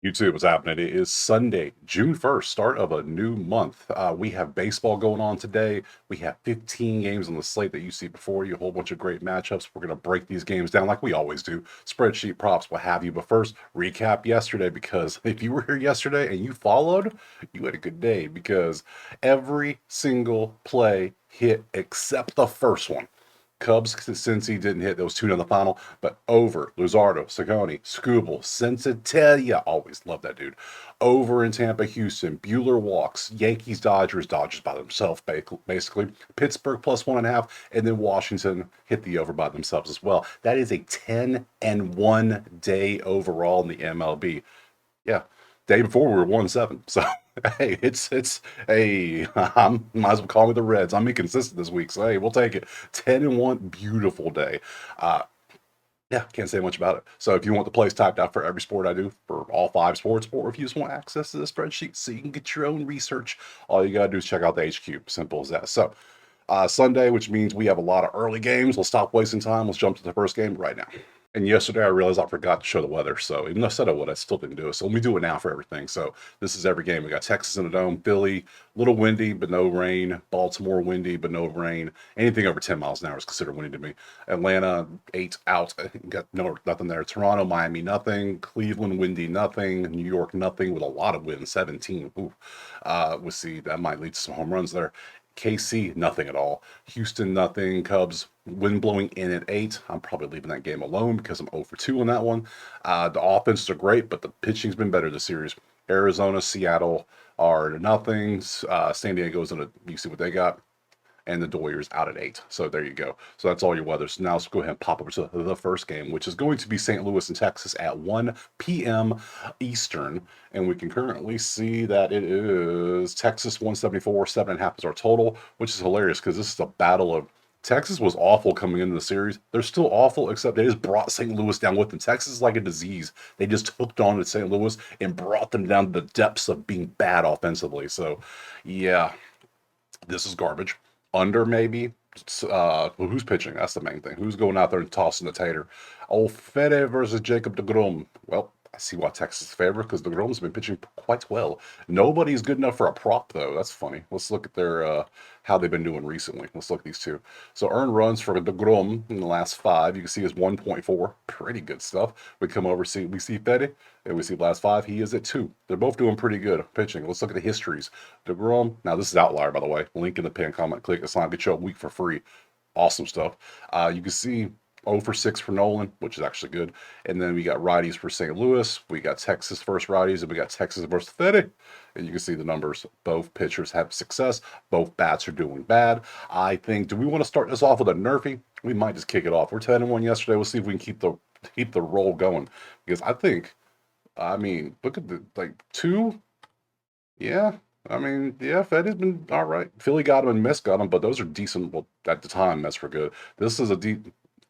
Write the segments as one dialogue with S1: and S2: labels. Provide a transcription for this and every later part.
S1: YouTube, what's happening? It is Sunday, June 1st, start of a new month. We have baseball going on today. We have 15 games on the slate that you see before you, a whole bunch of great matchups. We're going to break these games down like we always do. Spreadsheet props, what have you. But first, recap yesterday, because if you were here yesterday and you followed, you had a good day because every single play hit except the first one. Cubs, Cincy didn't hit. There was 2 in the final, but over Luzardo, Sagoni, Scooble, Sensatelia. Always love that dude. Over in Tampa, Houston. Bueller walks. Yankees, Dodgers by themselves, basically. Pittsburgh plus 1.5, and then Washington hit the over by themselves as well. That is a 10-1 day overall in the MLB. Yeah, day before we were 1-7. So hey, it's hey, might as well call me the Reds. I'm inconsistent this week, so hey, we'll take it. 10-1, beautiful day. Uh, yeah, can't say much about it. So if you want the plays typed out for every sport I do for all 5 sports, or if you just want access to the spreadsheet so you can get your own research, all you gotta do is check out the HQ. Simple as that. So Sunday, which means we have a lot of early games. Let's stop wasting time. Let's jump to the first game right now. And yesterday I realized I forgot to show the weather. So even though I said I would, I still didn't do it. So let me do it now for everything. So this is every game. We got Texas in the dome, Philly, little windy, but no rain. Baltimore, windy, but no rain. Anything over 10 miles an hour is considered windy to me. Atlanta, 8 out. Got nothing there. Toronto, Miami, nothing. Cleveland, windy, nothing. New York, nothing with a lot of wind, 17. Ooh. We'll see. That might lead to some home runs there. KC, nothing at all. Houston, nothing. Cubs, wind blowing in at 8. I'm probably leaving that game alone because I'm 0 for 2 on that one. The offenses are great, but the pitching's been better this series. Arizona, Seattle are nothing. San Diego's in a, you see what they got, and the Doyers out at 8. So there you go. So that's all your weather. So now let's go ahead and pop over to the first game, which is going to be St. Louis and Texas at 1 p.m. Eastern. And we can currently see that it is Texas 174, 7.5 is our total, which is hilarious because this is a battle of Texas was awful coming into the series. They're still awful, except they just brought St. Louis down with them. Texas is like a disease. They just hooked on to St. Louis and brought them down to the depths of being bad offensively. So, yeah, this is garbage. Under maybe. Well, who's pitching? That's the main thing. Who's going out there and tossing the tater? Old Fede versus Jacob DeGrom. Well, I see why Texas is favorite because DeGrom's been pitching quite well. Nobody's good enough for a prop though. That's funny. Let's look at their how they've been doing recently. Let's look at these two. So earned runs for DeGrom in the last 5. You can see is 1.4. Pretty good stuff. We come over we see Fede and we see last 5. He is at 2. They're both doing pretty good pitching. Let's look at the histories. DeGrom. Now this is outlier by the way. Link in the pin comment. Click. It's not get you a week for free. Awesome stuff. You can see 0 for 6 for Nolan, which is actually good. And then we got righties for St. Louis. We got Texas first righties, and we got Texas versus Fede. And you can see the numbers. Both pitchers have success. Both bats are doing bad. I think, do we want to start this off with a nerfy? We might just kick it off. We're 10-1 yesterday. We'll see if we can keep the roll going. Because I think, I mean, look at the, like, 2. Yeah. I mean, yeah, Fede's been all right. Philly got him and Mets got him, but those are decent. Well, at the time, Mets were good. This is a deep.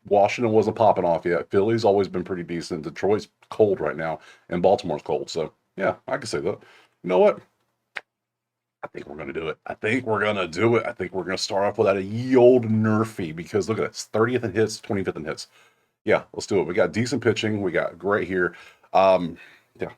S1: Washington wasn't popping off yet. Philly's always been pretty decent. Detroit's cold right now, and Baltimore's cold. So yeah, I can say that. You know what? I think we're gonna do it. I think we're gonna do it. I think we're gonna start off with that a ye old nerfy because look at this: 30th in hits, 25th in hits. Yeah, let's do it. We got decent pitching. We got great here. Yeah,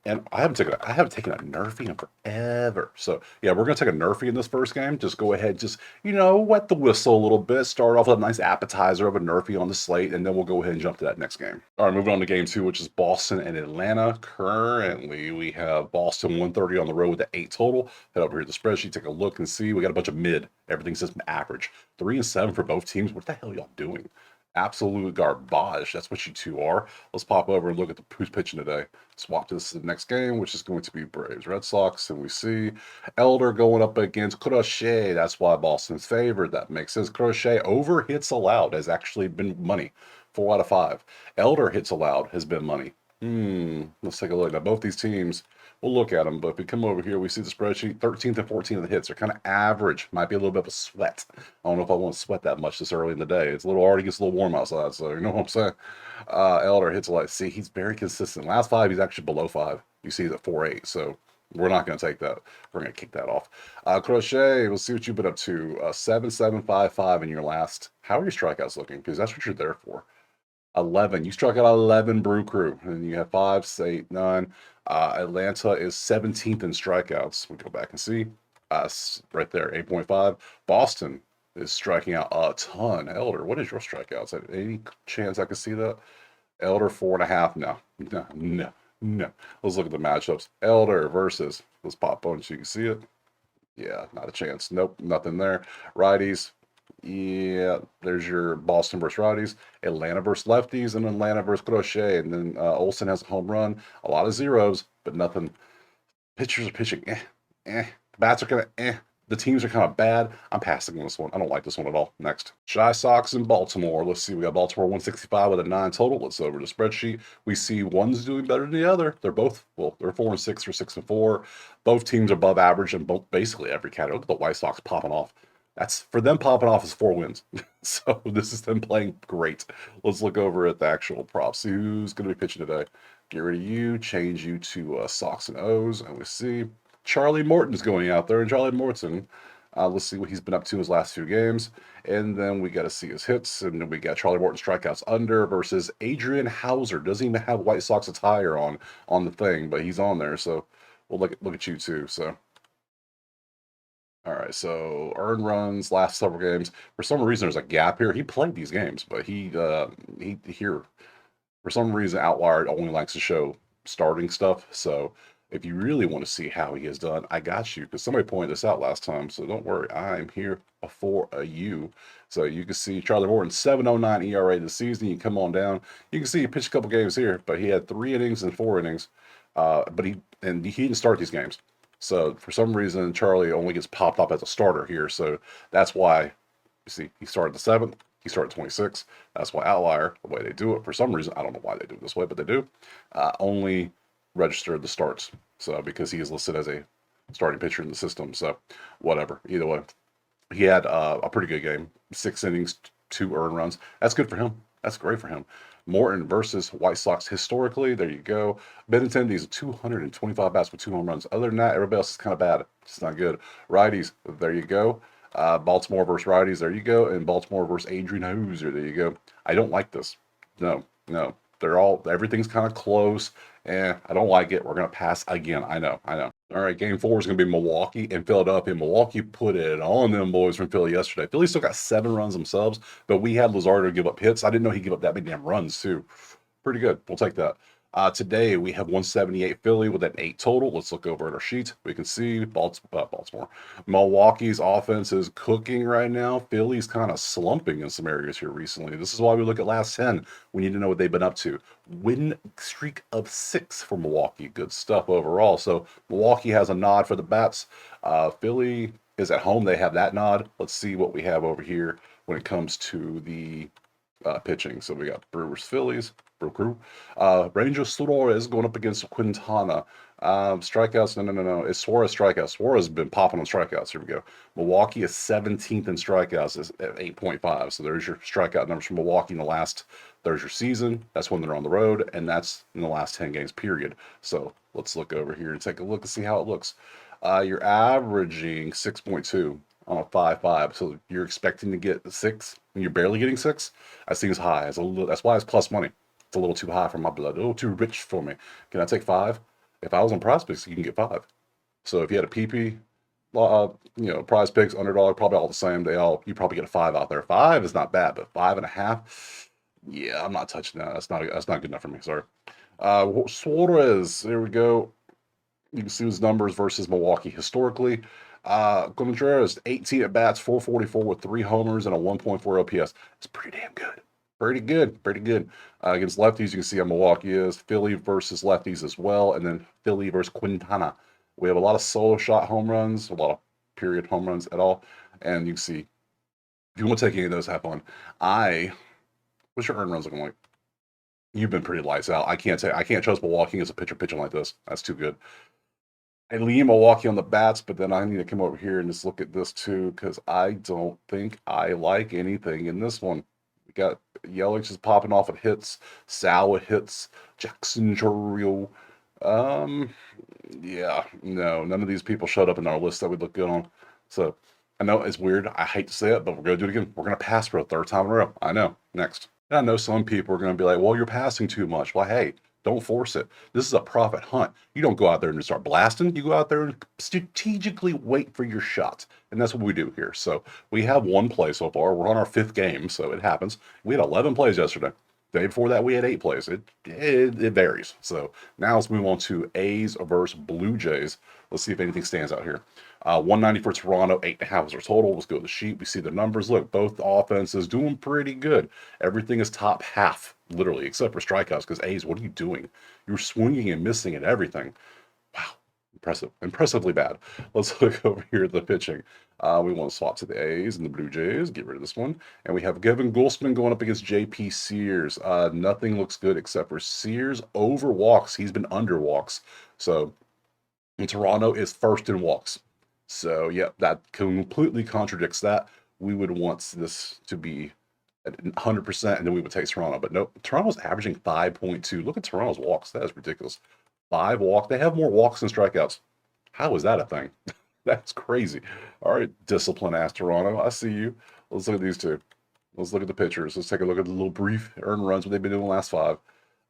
S1: and I haven't taken a nerfy in forever. So yeah, we're gonna take a nerfy in this first game. Just go ahead, just wet the whistle a little bit. Start off with a nice appetizer of a nerfy on the slate, and then we'll go ahead and jump to that next game. All right, moving on to game 2, which is Boston and Atlanta. Currently, we have Boston 130 on the road with the 8 total. Head over here to the spreadsheet, take a look and see. We got a bunch of mid. Everything says average. 3-7 for both teams. What the hell y'all doing? Absolute garbage. That's what you two are. Let's pop over and look at who's pitching today. Swap to the next game, which is going to be Braves Red Sox, and we see Elder going up against Crochet. That's why Boston's favored. That makes sense. Crochet over hits allowed has actually been money. 4 out of 5. Elder hits allowed has been money. Let's take a look. Now both these teams, we'll look at them, but if we come over here, we see the spreadsheet. 13th and 14th of the hits are kind of average. Might be a little bit of a sweat. I don't know if I want to sweat that much this early in the day. It's a little already gets a little warm outside, so you know what I'm saying. Elder hits a lot. See, he's very consistent. Last 5, he's actually below 5. You see he's at 4.8, so we're not going to take that. We're going to kick that off. Crochet, we'll see what you've been up to. 7.755 in your last. How are your strikeouts looking? Because that's what you're there for. 11. You struck out 11, Brew Crew, and you have 5, 8, 9. Atlanta is 17th in strikeouts. We go back and see. Right there, 8.5. Boston is striking out a ton. Elder, what is your strikeouts? Any chance I can see that? Elder 4.5. No, no, no, no. Let's look at the matchups. Elder versus, let's pop on so you can see it. Yeah, not a chance. Nope, nothing there. Righties. Yeah, there's your Boston versus righties, Atlanta versus lefties, and Atlanta versus Crochet. And then Olsen has a home run, a lot of zeros, but nothing. Pitchers are pitching, eh. The bats are kind of, eh. The teams are kind of bad. I'm passing on this one. I don't like this one at all. Next. Shy Sox in Baltimore. Let's see. We got Baltimore 165 with a 9 total. Let's over the spreadsheet. We see one's doing better than the other. They're both, well, they're 4 and 6 or 6 and 4. Both teams are above average in both basically every category. Look at the White Sox popping off. That's for them popping off is 4 wins. So this is them playing great. Let's look over at the actual props. See who's going to be pitching today. Get rid of you, change you to Sox and O's, and we see Charlie Morton's going out there. And Charlie Morton, let's see what he's been up to his last few games. And then we got to see his hits. And then we got Charlie Morton strikeouts under versus Adrian Hauser. Doesn't even have White Sox attire on the thing, but he's on there. So we'll look at you too. So. All right, so earned runs last several games. For some reason, there's a gap here. He played these games, but he here for some reason Outlier only likes to show starting stuff. So if you really want to see how he has done, I got you because somebody pointed this out last time. So don't worry, I'm here for you. So you can see Charlie Morton 7.09 ERA this season. You can come on down. You can see he pitched a couple games here, but he had 3 innings and 4 innings. But he didn't start these games. So for some reason, Charlie only gets popped up as a starter here. So that's why, you see, he started the 7th. He started 26. That's why Outlier, the way they do it, for some reason, I don't know why they do it this way, but they do, only registered the starts. So because he is listed as a starting pitcher in the system. So whatever. Either way, he had a pretty good game. 6 innings, 2 earned runs. That's good for him. That's great for him. Morton versus White Sox historically. There you go. Benintendi's 225 bats with 2 home runs. Other than that, everybody else is kind of bad. It's not good. Righties. There you go. Baltimore versus righties. There you go. And Baltimore versus Adrian Hauser. There you go. I don't like this. No. Everything's kind of close. I don't like it. We're going to pass again. I know. All right, game 4 is going to be Milwaukee and Philadelphia. Milwaukee put it on them boys from Philly yesterday. Philly still got 7 runs themselves, but we had Luzardo give up hits. I didn't know he'd give up that many damn runs, too. Pretty good. We'll take that. Today, we have 178 Philly with an 8 total. Let's look over at our sheet. We can see Baltimore. Milwaukee's offense is cooking right now. Philly's kind of slumping in some areas here recently. This is why we look at last 10. We need to know what they've been up to. Win streak of 6 for Milwaukee. Good stuff overall. So Milwaukee has a nod for the bats. Philly is at home. They have that nod. Let's see what we have over here when it comes to the pitching. So we got Brewers, Phillies, Brew Crew. Ranger Suarez going up against Quintana. Strikeouts, no. It's Suarez strikeouts. Suarez has been popping on strikeouts. Here we go. Milwaukee is 17th in strikeouts at 8.5. So there's your strikeout numbers from Milwaukee in the last, there's your season. That's when they're on the road, and that's in the last 10 games, period. So let's look over here and take a look and see how it looks. You're averaging 6.2 on a 5.5. So you're expecting to get 6 and you're barely getting 6. That seems high. That's why it's plus money. It's a little too high for my blood. A little too rich for me. Can I take 5? If I was on prospects, you can get 5. So if you had a PP, prize picks, underdog, probably all the same. You probably get a 5 out there. 5 is not bad, but 5.5, yeah, I'm not touching that. That's not good enough for me. Sorry. Suarez, there we go. You can see his numbers versus Milwaukee historically. Contreras, 18 at bats, 444 with 3 homers and a 1.4 OPS. It's pretty damn good. Pretty good. Against lefties, you can see how Milwaukee is. Philly versus lefties as well. And then Philly versus Quintana. We have a lot of solo shot home runs, a lot of period home runs at all. And you can see, if you want to take any of those, have fun. What's your earned runs looking like? You've been pretty lights out. I can't trust Milwaukee as a pitcher pitching like this. That's too good. I lean Milwaukee on the bats, but then I need to come over here and just look at this too, because I don't think I like anything in this one. We got Yelich just popping off at hits, Sal with hits, Jackson Chourio. Yeah, no, none of these people showed up in our list that would look good on. So I know it's weird. I hate to say it, but we're gonna do it again. We're gonna pass for a 3rd time in a row. I know. Next. And I know some people are going to be like, well, you're passing too much. Well, hey, don't force it. This is a profit hunt. You don't go out there and just start blasting. You go out there and strategically wait for your shots. And that's what we do here. So we have one play so far. We're on our 5th game, so it happens. We had 11 plays yesterday. The day before that, we had 8 plays. It varies. So now let's move on to A's versus Blue Jays. Let's see if anything stands out here. 190 for Toronto, 8.5 is our total. Let's go to the sheet. We see the numbers. Look, both offenses doing pretty good. Everything is top half, literally, except for strikeouts. Because A's, what are you doing? You're swinging and missing at everything. Wow, impressive, impressively bad. Let's look over here at the pitching. We want to swap to the A's and the Blue Jays. Get rid of this one. And we have Gavin Goldsman going up against J.P. Sears. Nothing looks good except for Sears over walks. He's been under walks. So, and Toronto is first in walks. So, yeah, that completely contradicts that. We would want this to be at 100%, and then we would take Toronto. But nope, Toronto's averaging 5.2. Look at Toronto's walks. That is ridiculous. 5 walk. They have more walks than strikeouts. How is that a thing? That's crazy. All right, discipline ass Toronto. I see you. Let's look at these two. Let's look at the pitchers. Let's take a look at the little brief earned runs, what they've been doing the last 5.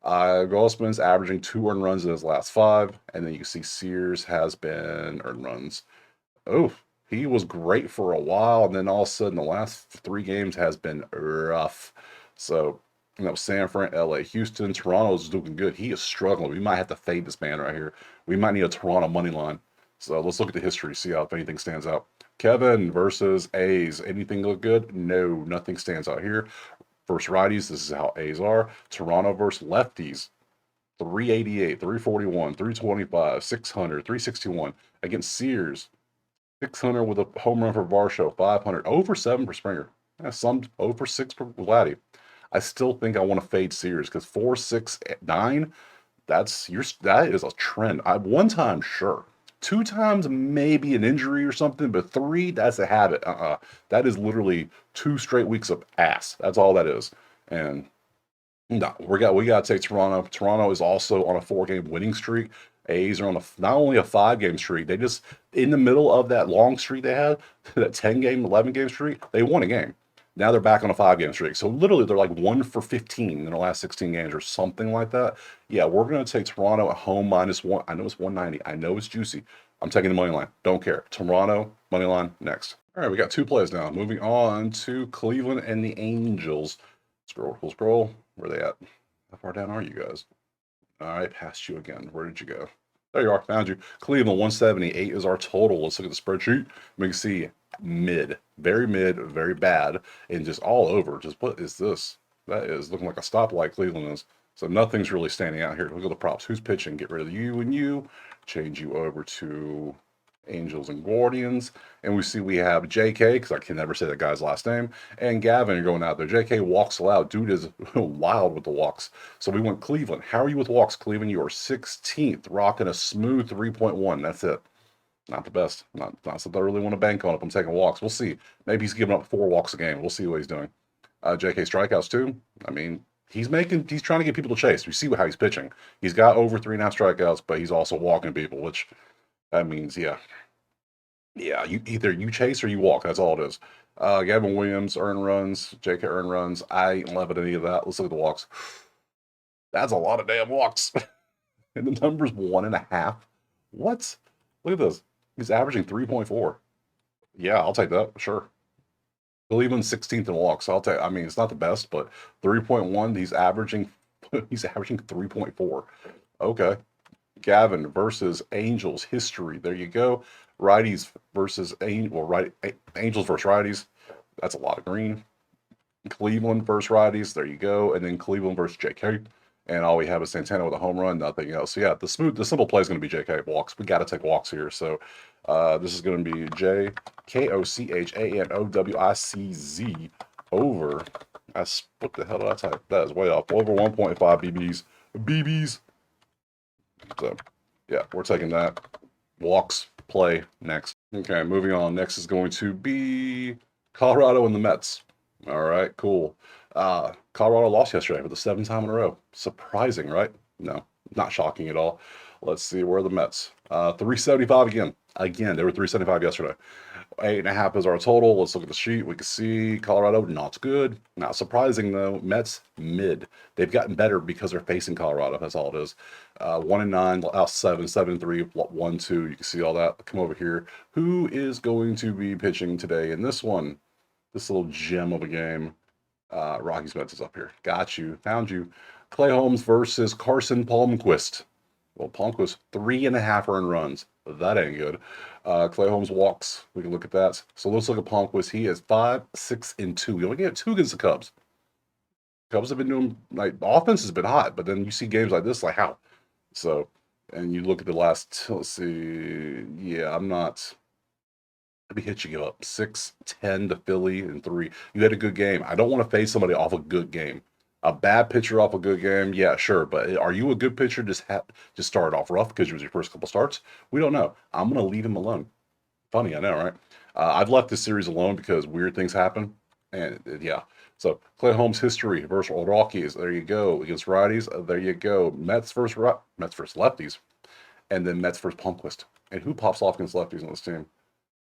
S1: Gossman's averaging 2 earned runs in his last 5. And then you can see Sears has been earned runs. Oh, he was great for a while. And then all of a sudden, the last 3 games has been rough. So, San Fran, LA, Houston, Toronto's doing good. He is struggling. We might have to fade this man right here. We might need a Toronto money line. So let's look at the history, see if anything stands out. Kevin versus A's. Anything look good? No, nothing stands out here. Versus righties, this is how A's are. Toronto versus lefties. 388, 341, 325, 600, 361. Against Sears, 600 with a home run for Varsho, 500. Over 7 for Springer. Some over 6 for Vladdy. I still think I want to fade Sears because 4, 6, 9, that is a trend. One time, sure. 2 times, maybe an injury or something, but 3, that's a habit. That is literally 2 straight weeks of ass. That's all that is. And no, we got to take Toronto. Toronto is also on a 4-game winning streak. A's are on not only a 5-game streak, they just, in the middle of that long streak they had, that 10-game, 11-game streak, they won a game. Now they're back on a 5-game streak. So literally they're like 1 for 15 in the last 16 games or something like that. Yeah, we're going to take Toronto at home -1. I know it's 190. I know it's juicy. I'm taking the money line. Don't care. Toronto, money line, next. All right, we got 2 plays now. Moving on to Cleveland and the Angels. Scroll, scroll. Where are they at? How far down are you guys? All right, past you again. Where did you go? There you are. Found you. Cleveland 178 is our total. Let's look at the spreadsheet. We can see mid, very bad, and just all over. Just what is this? That is looking like a stoplight. Cleveland is. So nothing's really standing out here. Look at the props. Who's pitching? Get rid of you and you. Change you over to Angels and Guardians. And we see we have JK, because I can never say that guy's last name, and Gavin are going out there. JK walks allowed. Dude is wild with the walks. So we went Cleveland. How are you with walks, Cleveland? You are 16th, rocking a smooth 3.1. That's it. Not the best. Not something I really want to bank on if I'm taking walks. We'll see. Maybe he's giving up 4 walks a game. We'll see what he's doing. JK strikeouts too. I mean, he's trying to get people to chase. We see how he's pitching. He's got over 3.5 strikeouts, but he's also walking people, which that means, yeah, you either you chase or you walk. That's all it is. Gavin Williams, earned runs. JK earned runs. I ain't loving any of that. Let's look at the walks. That's a lot of damn walks. And the number's 1.5. What? Look at this. He's averaging 3.4. Yeah, I'll take that. Sure. Cleveland 16th in walks. I'll take. I mean, it's not the best, but 3.1. He's averaging. He's averaging 3.4. Okay. Gavin versus Angels history. There you go. Righties versus Angels versus righties. That's a lot of green. Cleveland versus righties. There you go. And then Cleveland versus JK. And all we have is Santana with a home run, nothing else. So yeah, the simple play is going to be JK walks. We got to take walks here. So this is going to be JKOCHANOWICZ over. What the hell did I type? That is way off. Over 1.5 BBs. BBs. So yeah, we're taking that. Walks, play, next. Okay, moving on. Next is going to be Colorado and the Mets. All right, cool. Colorado lost yesterday for the 7th time in a row. Surprising, right? No, not shocking at all. Let's see, where are the Mets? 375 again. Again, they were 375 yesterday. 8.5 is our total. Let's look at the sheet. We can see Colorado not good. Not surprising though. Mets mid. They've gotten better because they're facing Colorado. That's all it is. 1-9, out 7, 7-3, 1-2. You can see all that. Come over here. Who is going to be pitching today in this one? This little gem of a game. Rockies Mets is up here. Got you. Found you. Clay Holmes versus Carson Palmquist. Well, Palmquist, 3.5 earned runs. That ain't good. Clay Holmes walks. We can look at that. So let's look at Palmquist. He is 5-6-2. He only got 2 against the Cubs. Cubs have been doing, like, offense has been hot, but then you see games like this, like, how? So, and you look at the last, let's see. Yeah, I'm not. Let me hit you up. 6-10 to Philly and 3. You had a good game. I don't want to face somebody off a good game. A bad pitcher off a good game, yeah, sure. But are you a good pitcher? Just start off rough because it was your first couple starts. We don't know. I'm gonna leave him alone. Funny, I know, right? I've left this series alone because weird things happen, and yeah. So Clay Holmes' history versus Rockies. There you go. Against righties. There you go. Mets versus lefties, and then Mets versus Palmquist. And who pops off against lefties on this team?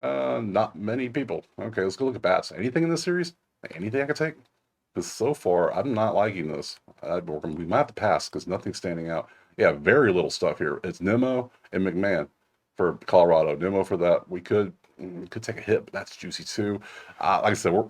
S1: Not many people. Okay, let's go look at bats. Anything in this series? Anything I could take? Because so far, I'm not liking this. We might have to pass because nothing's standing out. Yeah, very little stuff here. It's Nimmo and McMahon for Colorado. Nimmo for that. We could take a hit, but that's juicy too. Like I said, we're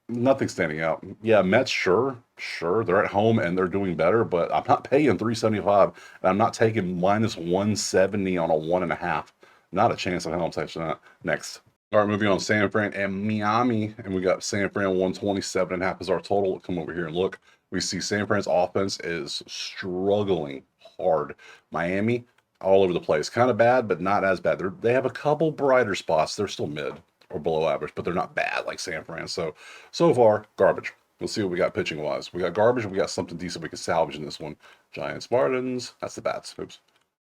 S1: nothing standing out. Yeah, Mets, sure, they're at home and they're doing better, but I'm not paying 375, and I'm not taking minus 170 on a 1.5. Not a chance in hell I'm touching that. Next. All right, moving on. San Fran and Miami, and we got San Fran 127.5 is our total. Come over here and look. We see San Fran's offense is struggling hard. Miami, all over the place. Kind of bad, but not as bad. They have a couple brighter spots. They're still mid or below average, but they're not bad like San Fran. So far, garbage. We'll see what we got pitching wise. We got garbage, and we got something decent we can salvage in this one. Giants, Marlins. That's the bats. Oops.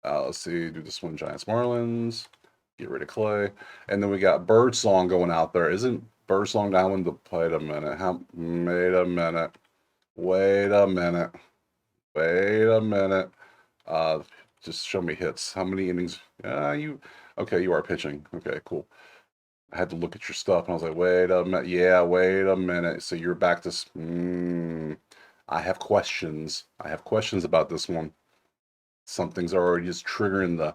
S1: Let's see. Do this one. Giants, Marlins. Get rid of Clay. And then we got Birdsong going out there. Isn't Birdsong down in the wait a minute. Wait a minute. Wait a minute. Wait a minute. Just show me hits. How many innings? Okay, you are pitching. Okay, cool. I had to look at your stuff and I was like, wait a minute. Yeah, wait a minute. So you're back to I have questions. I have questions about this one. Something's already just triggering the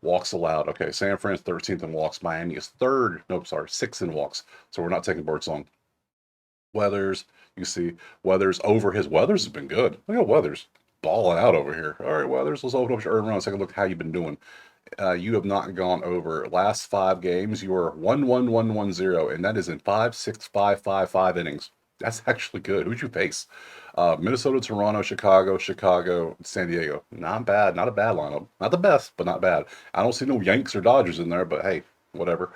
S1: walks allowed. Okay, San Fran's 13th in walks. Miami is 6th in walks. So we're not taking Birdsong. Weathers, you see Weathers over his Weathers has been good. Look at Weathers balling out over here. All right, Weathers, let's open up your earn runs. Take a look at how you've been doing. You have not gone over. Last 5 games, you are 1-1-1-1-0, and that is in 5, 6, 5, 5, 5 innings. That's actually good. Who'd you face? Minnesota, Toronto, Chicago, San Diego. Not bad. Not a bad lineup. Not the best, but not bad. I don't see no Yanks or Dodgers in there, but hey, whatever.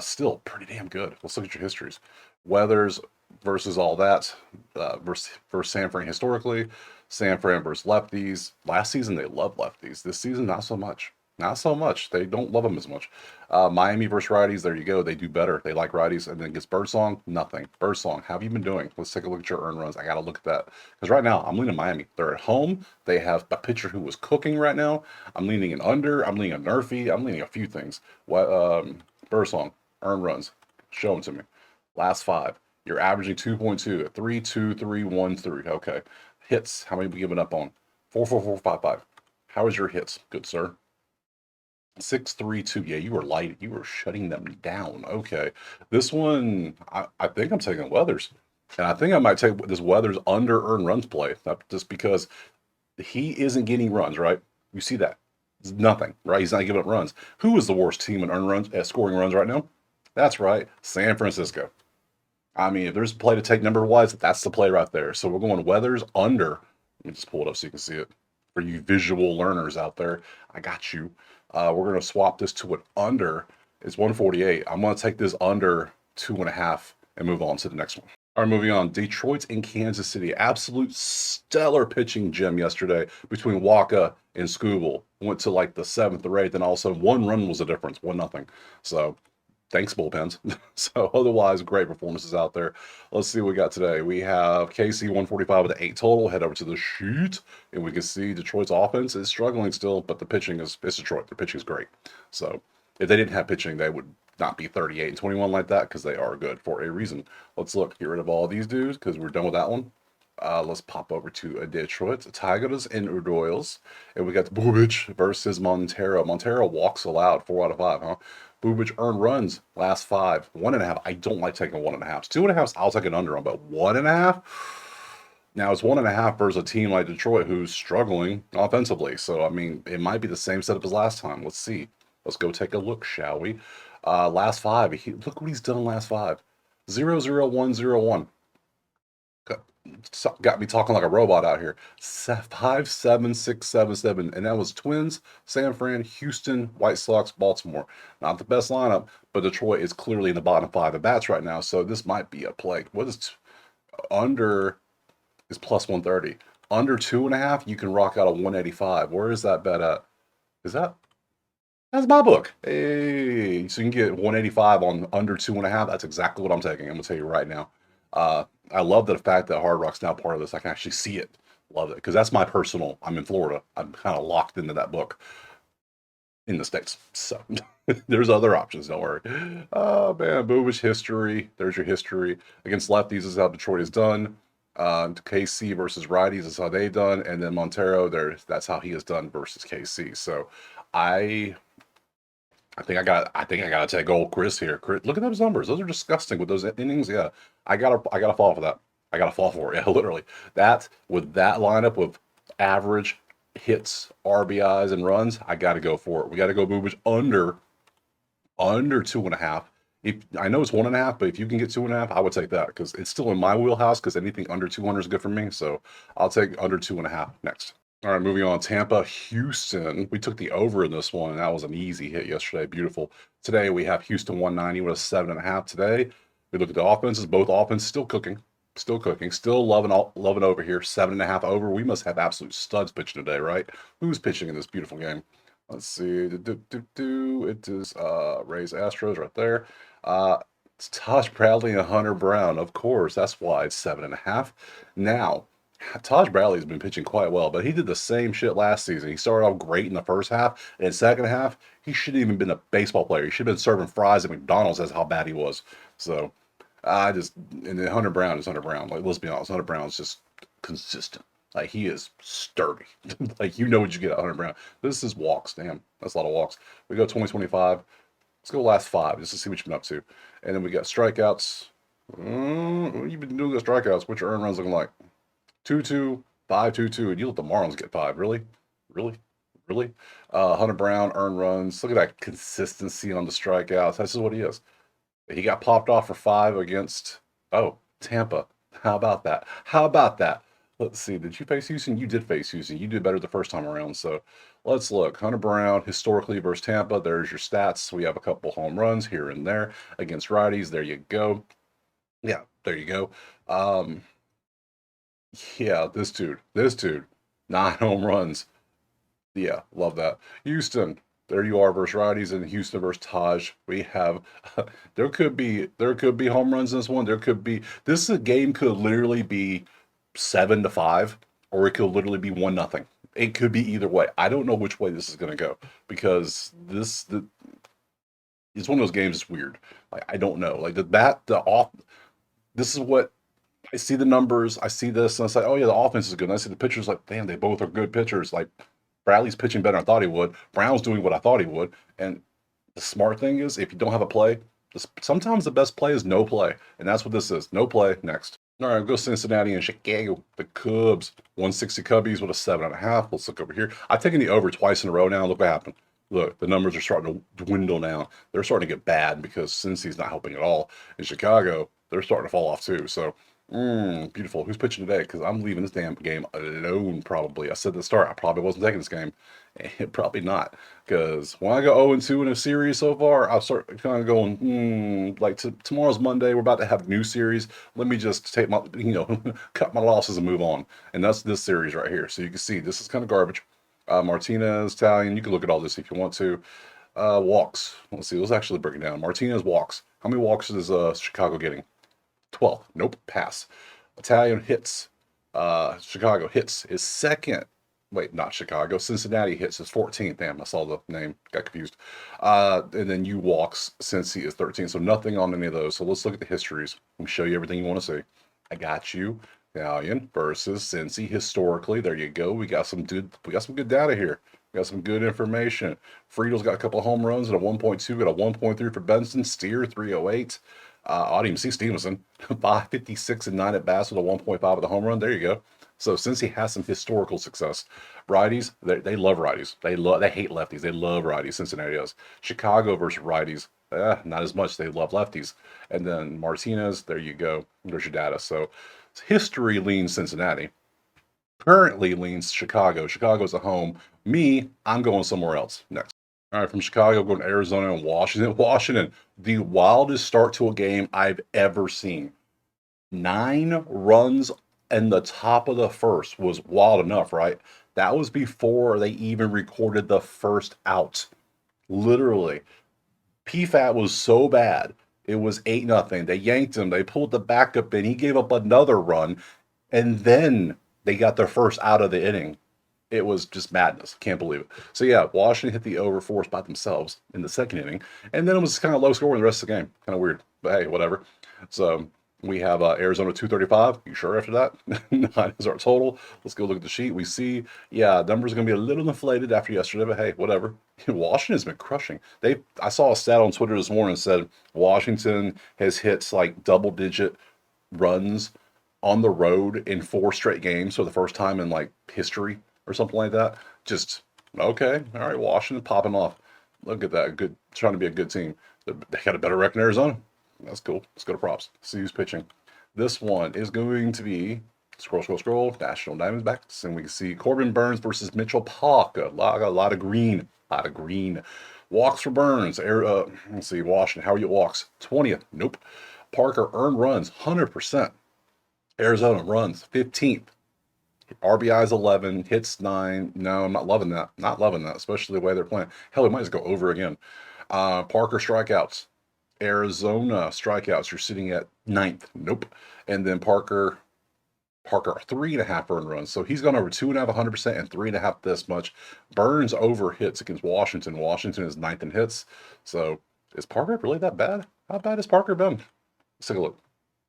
S1: Still pretty damn good. Let's look at your histories. Weathers versus all that. Versus San Fran historically. San Fran versus lefties. Last season, they loved lefties. This season, not so much. Not so much. They don't love them as much. Miami versus righties. There you go. They do better. They like righties. And then against Birdsong, nothing. Birdsong, how have you been doing? Let's take a look at your earn runs. I got to look at that. Because right now, I'm leaning Miami. They're at home. They have a pitcher who was cooking right now. I'm leaning an under. I'm leaning a Nerfy. I'm leaning a few things. Birdsong, earn runs. Show them to me. Last 5. You're averaging 2.2. 3, 2, 3, 1, 3. Okay. Hits. How many have we given up on? 4, 4, 4, 5, 5. How is your hits? Good, sir. 6-3-2. Yeah, you were light. You were shutting them down. Okay. This one, I think I'm taking Weathers. And I think I might take this Weathers under earned runs play. Just because he isn't getting runs, right? You see that. It's nothing, right? He's not giving up runs. Who is the worst team in earned runs at scoring runs right now? That's right. San Francisco. I mean, if there's a play to take number-wise, that's the play right there. So we're going Weathers under. Let me just pull it up so you can see it. For you visual learners out there, I got you. We're going to swap this to an under. It's 148. I'm going to take this under 2.5 and move on to the next one. All right, moving on. Detroit and Kansas City. Absolute stellar pitching gem yesterday between Waka and Skubal. Went to like the 7th or 8th, and all of a sudden 1 run was the difference, 1-0. So thanks, bullpens. So otherwise, great performances out there. Let's see what we got today. We have KC 145 with an 8 total. Head over to the sheet, and we can see Detroit's offense is struggling still, but the pitching is Detroit. Their pitching is great. So if they didn't have pitching, they would not be 38-21 like that because they are good for a reason. Let's look, get rid of all these dudes because we're done with that one. Let's pop over to Detroit, Tigers and Orioles, and we got Bubic versus Montero. Montero walks allowed, 4 out of 5, huh? Bubic earned runs last 5, 1.5. I don't like taking 1.5. 2.5, I'll take an under on, but 1.5. Now it's 1.5 versus a team like Detroit who's struggling offensively. So I mean, it might be the same setup as last time. Let's see. Let's go take a look, shall we? Last 5. Look what he's done last 5. 0-0-1-0-1. Got me talking like a robot out here. 5-7-6-7-7, and that was Twins, San Fran, Houston, White Sox, Baltimore. Not the best lineup, but Detroit is clearly in the bottom 5 at bats right now, so this might be a play. What is under is plus 130. Under 2.5, you can rock out a 185. Where is that bet at? Is that? That's my book. Hey, so you can get 185 on under 2.5. That's exactly what I'm taking. I'm gonna tell you right now. I love the fact that Hard Rock's now part of this. I can actually see it. Love it because that's my personal. I'm in Florida. I'm kind of locked into that book in the States. So there's other options. Don't worry. Oh man, Bubic history. There's your history against lefties. This is how Detroit is done. KC versus righties is how they done, and then Montero that's how he is done versus KC. So I think I gotta take old Chris here. Chris, look at those numbers; those are disgusting with those innings. Yeah, I gotta fall for that. I gotta fall for it. Yeah, literally. That with that lineup with average hits, RBIs, and runs, I gotta go for it. We gotta go Bubic under 2.5. If I know it's 1.5, but if you can get 2.5, I would take that because it's still in my wheelhouse. Because anything under 200 is good for me. So I'll take under 2.5 next. All right, moving on. Tampa, Houston. We took the over in this one, and that was an easy hit yesterday. Beautiful. Today we have Houston 190 with a 7.5 today. We look at the offenses. Both offenses still cooking. Still cooking. Still loving over here. 7.5 over. We must have absolute studs pitching today, right? Who's pitching in this beautiful game? Let's see. It is Rays Astros right there. It's Taj Bradley and Hunter Brown. Of course, that's why it's 7.5. Now, Taj Bradley's been pitching quite well, but he did the same shit last season. He started off great in the first half, and second half, he shouldn't even been a baseball player. He should have been serving fries at McDonald's. That's how bad he was. So, and then Hunter Brown is Hunter Brown. Like, let's be honest, Hunter Brown is just consistent. Like, he is sturdy. Like, you know what you get at Hunter Brown. This is walks. Damn, that's a lot of walks. We go 2025. Let's go last 5 just to see what you've been up to. And then we got strikeouts. What you've been doing with strikeouts? What's your earned runs looking like? 2-2, 5-2-2, and you let the Marlins get 5. Really? Really? Really? Hunter Brown, earned runs. Look at that consistency on the strikeouts. That's just what he is. He got popped off for 5 against, Tampa. How about that? How about that? Let's see. Did you face Houston? You did face Houston. You did better the first time around. So let's look. Hunter Brown, historically versus Tampa. There's your stats. We have a couple home runs here and there against righties. There you go. Yeah, there you go. Yeah, this dude, 9 home runs. Yeah, love that. Houston, there you are versus righties, and Houston versus Taj. We have there could be home runs in this one. There could be game could literally be 7-5, or it could literally be 1-0. It could be either way. I don't know which way this is gonna go because it's one of those games that's weird. Like I don't know. Like this is what I see the numbers, I see this, and I say, oh yeah, the offense is good. And I see the pitchers, like, damn, they both are good pitchers. Like, Bradley's pitching better than I thought he would. Brown's doing what I thought he would. And the smart thing is, if you don't have a play, sometimes the best play is no play. And that's what this is. No play, next. All right, go Cincinnati and Chicago. The Cubs, 160 Cubbies with a 7.5. Let's look over here. I've taken the over twice in a row now. Look what happened. Look, the numbers are starting to dwindle now. They're starting to get bad because Cincy's not helping at all. In Chicago, they're starting to fall off too. So, beautiful. Who's pitching today? Because I'm leaving this damn game alone, probably. I said at the start, I probably wasn't taking this game. Probably not. Because when I go 0-2 in a series so far, I'll start kind of going, tomorrow's Monday. We're about to have a new series. Let me just take my, cut my losses and move on. And that's this series right here. So you can see this is kind of garbage. Martinez, Italian. You can look at all this if you want to. Walks. Let's see. Let's actually break it down. Martinez walks. How many walks is Chicago getting? 12. Nope. Pass. Italian hits. Chicago hits is second wait, not Chicago. Cincinnati hits his 14th. Damn, I saw the name, got confused. And then you walks Cincy is 13. So nothing on any of those. So let's look at the histories. Let me show you everything you want to see. I got you. Italian versus Cincy historically. There you go. We got some good data here. We got some good information. Friedel's got a couple of home runs at a 1.2, got a 1.3 for Benson. Steer 308. See Stevenson 556 and 9 at bats with a 1.5 with a home run. There you go. So since he has some historical success, righties, they love righties. They hate lefties. They love righties. Cincinnati does. Chicago versus righties, not as much. They love lefties. And then Martinez, there you go. There's your data. So history leans Cincinnati. Currently leans Chicago. Chicago's at home. Me, I'm going somewhere else next. All right, from Chicago, going to Arizona and Washington. Washington, the wildest start to a game I've ever seen. 9 runs in the top of the first was wild enough, right? That was before they even recorded the first out. Literally. PFAT was so bad. It was 8-0. They yanked him. They pulled the backup in. He gave up another run. And then they got their first out of the inning. It was just madness. Can't believe it. So yeah, Washington hit the over force by themselves in the second inning, and then it was kind of low scoring the rest of the game. Kind of weird, but hey, whatever. So we have Arizona 235. You sure after that? 9 is our total. Let's go look at the sheet. We see, yeah, numbers are going to be a little inflated after yesterday, but hey, whatever. Washington's been crushing. I saw a stat on Twitter this morning that said Washington has hit like double-digit runs on the road in 4 straight games for the first time in like history or something like that. Just okay, all right. Washington popping off. Look at that, good, trying to be a good team. They got a better record in Arizona. That's cool. Let's go to props. See who's pitching. This one is going to be scroll. National Diamondbacks, and we can see Corbin Burns versus Mitchell Parker. A lot of green. Walks for Burns. Let's see, Washington. How are you walks? 20th. Nope. Parker earned runs 100%. Arizona runs 15th. RBIs 11, hits 9. No, I'm not loving that. Not loving that, especially the way they're playing. Hell, we might just go over again. Parker strikeouts. Arizona strikeouts. You're sitting at 9th. Nope. And then Parker 3.5 earned runs. So he's gone over 2.5, 100%, and 3.5 this much. Burns over hits against Washington. Washington is 9th in hits. So is Parker really that bad? How bad has Parker been?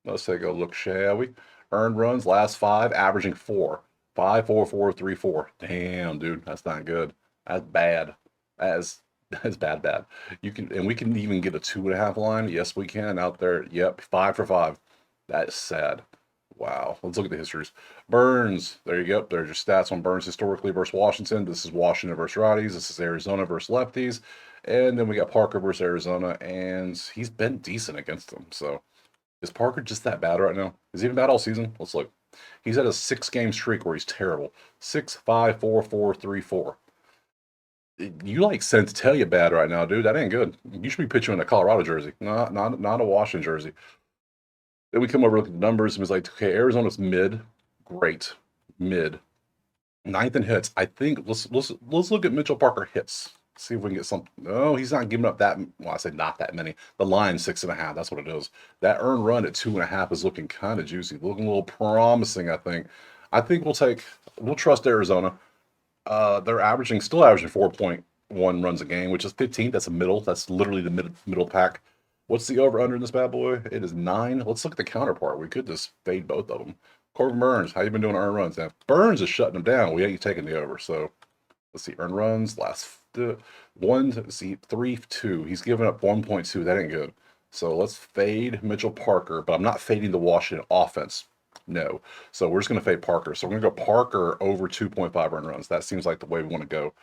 S1: Let's take a look, shall we? Earned runs, last 5, averaging 4. 5, 4, 4, 3, 4. Damn, dude, that's not good. That's bad. That's bad. We can even get a 2.5 line. Yes, we can out there. Yep, 5 for 5. That is sad. Wow. Let's look at the histories. Burns, there you go. There's your stats on Burns historically versus Washington. This is Washington versus righties. This is Arizona versus lefties. And then we got Parker versus Arizona, and he's been decent against them. So is Parker just that bad right now? Is he even bad all season? Let's look. He's at a 6-game streak where he's terrible. 6, 5, 4, 4, 3, 4. You like sent to tell you bad right now, dude. That ain't good. You should be pitching in a Colorado jersey, not a Washington jersey. Then we come over, look at the numbers, and it's like, okay, Arizona's mid, great, mid. 9th in hits. I think let's look at Mitchell Parker hits. See if we can get some. No, he's not giving up that. Well, I say not that many. The line 6.5. That's what it is. That earned run at 2.5 is looking kind of juicy, looking a little promising. I think we'll trust Arizona. They're still averaging 4.1 runs a game, which is 15th. That's a middle. That's literally the middle pack. What's the over under in this bad boy? It is 9. Let's look at the counterpart. We could just fade both of them. Corbin Burns, how you been doing earned runs? Now Burns is shutting them down. We ain't taking the over. So let's see, earned runs last 3, 2. He's giving up 1.2. That ain't good. So let's fade Mitchell Parker, but I'm not fading the Washington offense. No. So we're just going to fade Parker. So we're going to go Parker over 2.5 earned runs. That seems like the way we want to go.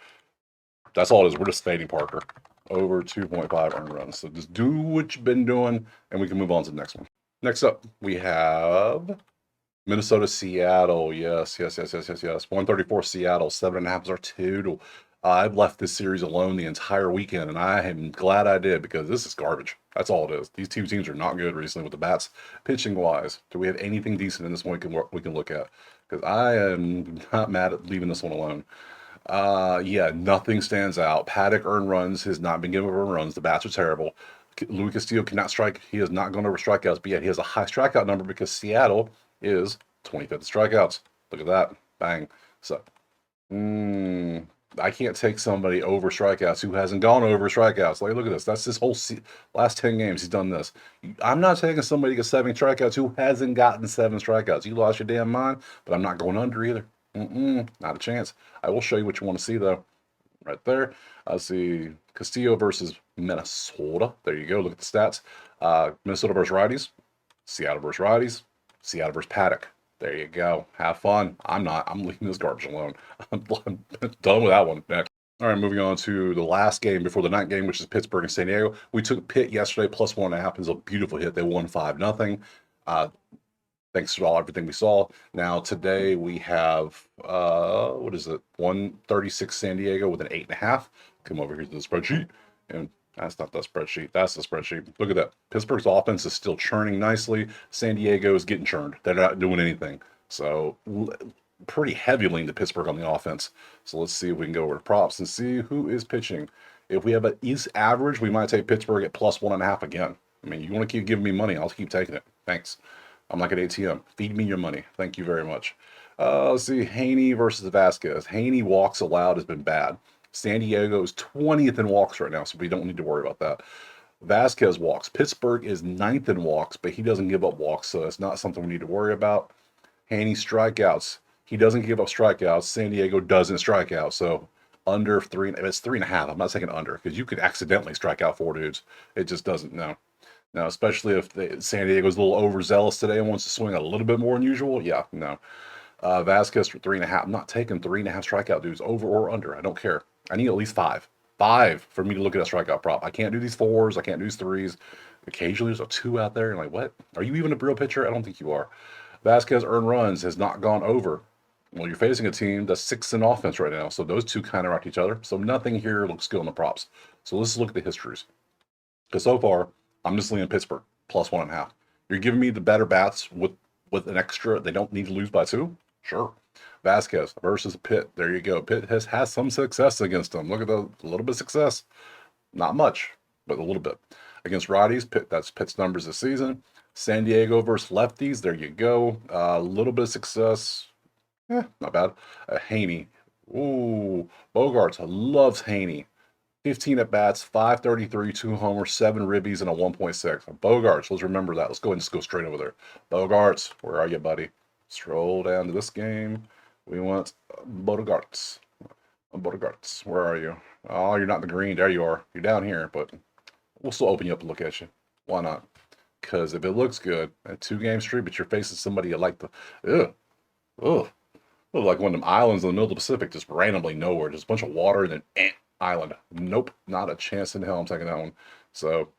S1: That's all it is. We're just fading Parker over 2.5 earned runs. So just do what you've been doing, and we can move on to the next one. Next up, we have Minnesota, Seattle. Yes. 134 Seattle. 7.5 is our total. I've left this series alone the entire weekend, and I am glad I did because this is garbage. That's all it is. These two teams are not good recently with the bats. Pitching wise, do we have anything decent in this one we can look at? Because I am not mad at leaving this one alone. Yeah, nothing stands out. Paddock earned runs has not been given earned runs. The bats are terrible. Louis Castillo cannot strike. He has not gone over strikeouts, but yet he has a high strikeout number because Seattle is 25th strikeouts. Look at that. Bang. So Mm, I can't take somebody over strikeouts who hasn't gone over strikeouts. Like, look at this. That's his whole last 10 games. He's done this. I'm not taking somebody to get 7 strikeouts who hasn't gotten 7 strikeouts. You lost your damn mind, but I'm not going under either. Not a chance. I will show you what you want to see, though. Right there. I see Castillo versus Minnesota. There you go. Look at the stats. Minnesota versus righties. Seattle versus righties. Seattle versus Paddock. There you go. Have fun. I'm not. I'm leaving this garbage alone. I'm done with that one. Next. All right, moving on to the last game before the night game, which is Pittsburgh and San Diego. We took Pitt yesterday, +1.5. It was a beautiful hit. They won 5-0. Thanks to everything we saw. Now today we have what is it? 136 San Diego with an 8.5. Come over here to the spreadsheet, and that's not the spreadsheet. That's the spreadsheet. Look at that. Pittsburgh's offense is still churning nicely. San Diego is getting churned. They're not doing anything. So pretty heavy lean to Pittsburgh on the offense. So let's see if we can go over to props and see who is pitching. If we have an East average, we might take Pittsburgh at +1.5 again. I mean, you want to keep giving me money, I'll keep taking it. Thanks. I'm like an ATM. Feed me your money. Thank you very much. Let's see. Haney versus Vasquez. Haney walks allowed has been bad. San Diego is 20th in walks right now, so we don't need to worry about that. Vasquez walks. Pittsburgh is 9th in walks, but he doesn't give up walks, so it's not something we need to worry about. Haney strikeouts. He doesn't give up strikeouts. San Diego doesn't strike out, so under 3. It's 3.5. I'm not saying under because you could accidentally strike out 4 dudes. It just doesn't. No. Now, especially if San Diego's a little overzealous today and wants to swing a little bit more than usual. Yeah, no. Vasquez for 3.5. I'm not taking 3.5 strikeout dudes over or under. I don't care. I need at least 5. 5 for me to look at a strikeout prop. I can't do these 4s. I can't do these 3s. Occasionally there's a 2 out there. And like, what? Are you even a real pitcher? I don't think you are. Vasquez earned runs has not gone over. Well, you're facing a team that's 6th in offense right now. So those two counteract each other. So nothing here looks good on the props. So let's look at the histories. Because so far, I'm just leaning Pittsburgh +1.5. You're giving me the better bats with an extra. They don't need to lose by 2. Sure. Vasquez versus Pitt. There you go. Pitt has had some success against them. Look at a little bit of success. Not much, but a little bit. Against righties, Pitt, that's Pitt's numbers this season. San Diego versus lefties. There you go. A little bit of success. Not bad. Haney. Ooh, Bogarts loves Haney. 15 at bats, 533, 2 homers, 7 ribbies, and a 1.6. Bogarts, let's remember that. Let's go ahead and just go straight over there. Bogarts, where are you, buddy? Scroll down to this game. We want Bogarts. Bogarts, where are you? Oh, you're not in the green. There you are. You're down here, but we'll still open you up and look at you. Why not? Because if it looks good, a 2-game streak, but you're facing somebody you like the, ugh. Like one of them islands in the middle of the Pacific, just randomly nowhere. Just a bunch of water and then island. Nope, not a chance in hell I'm taking that one. So,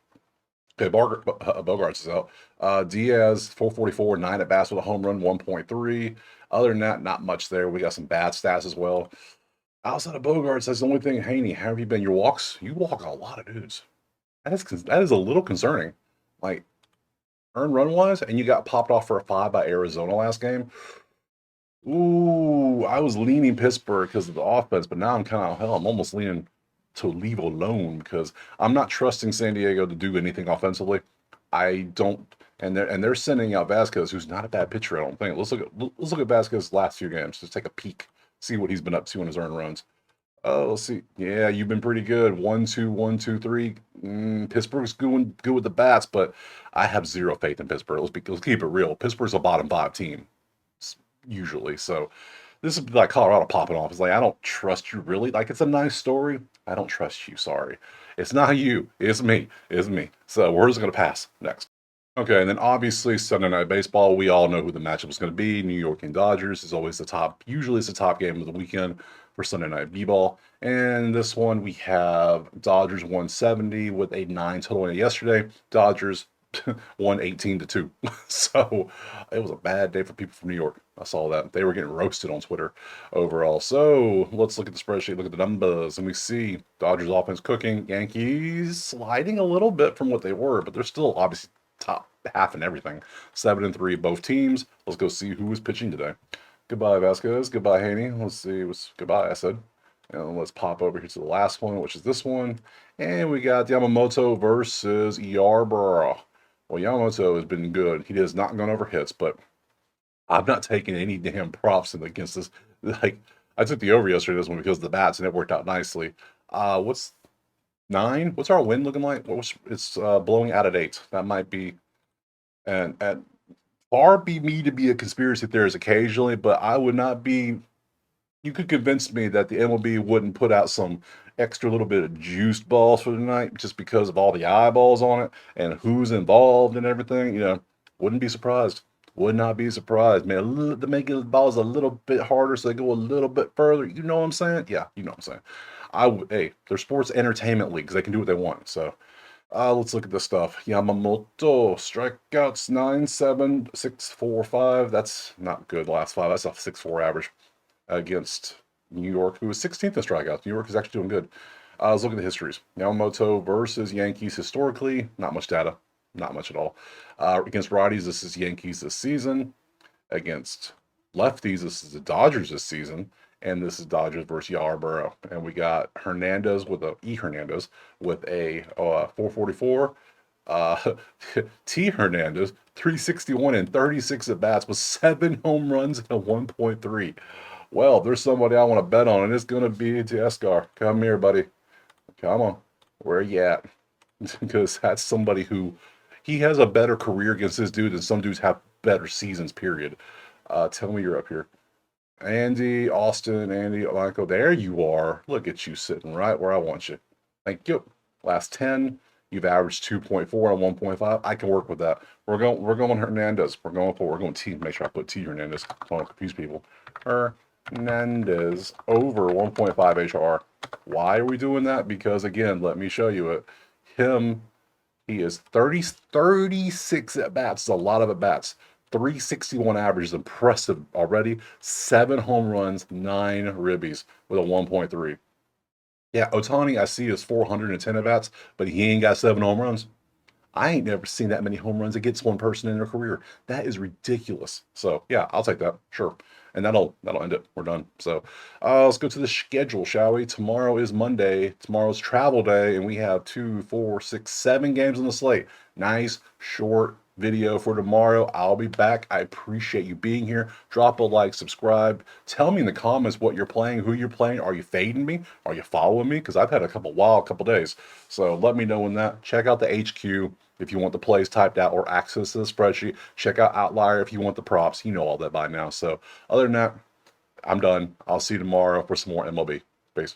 S1: okay, Bogarts is out. Diaz, 444, 9 at bats with a home run, 1.3. Other than that, not much there. We got some bad stats as well. Outside of Bogarts, that's the only thing. Haney, how have you been? Your walks? You walk a lot of dudes. That is a little concerning. Like, earned run wise, and you got popped off for a 5 by Arizona last game. Ooh, I was leaning Pittsburgh because of the offense, but now I'm kind of hell. I'm almost leaning to leave alone because I'm not trusting San Diego to do anything offensively. I don't, and they're sending out Vasquez, who's not a bad pitcher. I don't think. Let's look at Vasquez's last few games. Just take a peek, see what he's been up to in his earned runs. Let's see. Yeah, you've been pretty good. 1, 2, 1, 2, 3. Pittsburgh's going good with the bats, but I have zero faith in Pittsburgh. Let's keep it real. Pittsburgh's a bottom 5 team usually. So this is like Colorado popping off. It's like, I don't trust you really. Like, it's a nice story. I don't trust you. Sorry. It's not you. It's me. It's me. So we're just going to pass next. Okay, and then obviously Sunday Night Baseball, we all know who the matchup is going to be. New York and Dodgers is always the top. Usually it's the top game of the weekend for Sunday Night B-Ball. And this one we have Dodgers 170 with a 9 total yesterday. Dodgers 118-2. So it was a bad day for people from New York. I saw that. They were getting roasted on Twitter overall. So let's look at the spreadsheet, look at the numbers, and we see Dodgers offense cooking, Yankees sliding a little bit from what they were, but they're still obviously top half and everything. 7-3, both teams. Let's go see who is pitching today. Goodbye, Vasquez. Goodbye, Haney. Let's see what's goodbye, I said. And let's pop over here to the last one, which is this one. And we got Yamamoto versus Yarborough. Well, Yamamoto has been good. He has not gone over hits, but I'm not taking any damn props against this. Like, I took the over yesterday this one because of the bats, and it worked out nicely. What's 9? What's our wind looking like? It's blowing out at 8. That might be, and far be me to be a conspiracy theorist occasionally, but I would not be. You could convince me that the MLB wouldn't put out some extra little bit of juiced balls for tonight just because of all the eyeballs on it and who's involved and everything. Wouldn't be surprised. Would not be surprised, man. To make the balls a little bit harder so they go a little bit further. You know what I'm saying? Yeah, you know what I'm saying. Hey, they're sports entertainment leagues. They can do what they want. So, let's look at this stuff. Yamamoto strikeouts 9.7, 6.45. That's not good. Last five. That's a 6.4 average against New York, who was 16th in strikeouts. New York is actually doing good. Let's look at the histories. Yamamoto versus Yankees historically, not much data, not much at all. Against righties, this is Yankees this season. Against lefties, this is the Dodgers this season. And this is Dodgers versus Yarborough. And we got Hernandez with a 444. T. Hernandez, 361 and 36 at bats with 7 home runs and a 1.3. Well, there's somebody I want to bet on, and it's going to be Escar. Come here, buddy. Come on. Where you at? Because that's somebody who, he has a better career against this dude than some dudes have better seasons, period. Tell me you're up here. Andy, Austin, Andy, Michael, there you are. Look at you sitting right where I want you. Thank you. Last 10, you've averaged 2.4 and 1.5. I can work with that. We're going Hernandez. We're going T. Make sure I put T Hernandez. I don't confuse people. Hernandez over 1.5 HR. Why are we doing that? Because again, let me show you it. He is 36 at bats. It's a lot of at bats. 361 average is impressive already. 7 home runs, 9 ribbies with a 1.3. Yeah, Otani, I see is 410 at bats, but he ain't got 7 home runs. I ain't never seen that many home runs against one person in their career. That is ridiculous. So yeah, I'll take that. Sure. And that'll end it. We're done. So let's go to the schedule, shall we? Tomorrow is Monday. Tomorrow's travel day, and we have 2, 4, 6, 7 games on the slate. Nice, short video for tomorrow. I'll be back. I appreciate you being here. Drop a like, subscribe. Tell me in the comments what you're playing, who you're playing. Are you fading me? Are you following me? Because I've had a couple days. So let me know in that. Check out the HQ if you want the plays typed out or access to the spreadsheet. Check out Outlier if you want the props. You know all that by now. So other than that, I'm done. I'll see you tomorrow for some more MLB. Peace.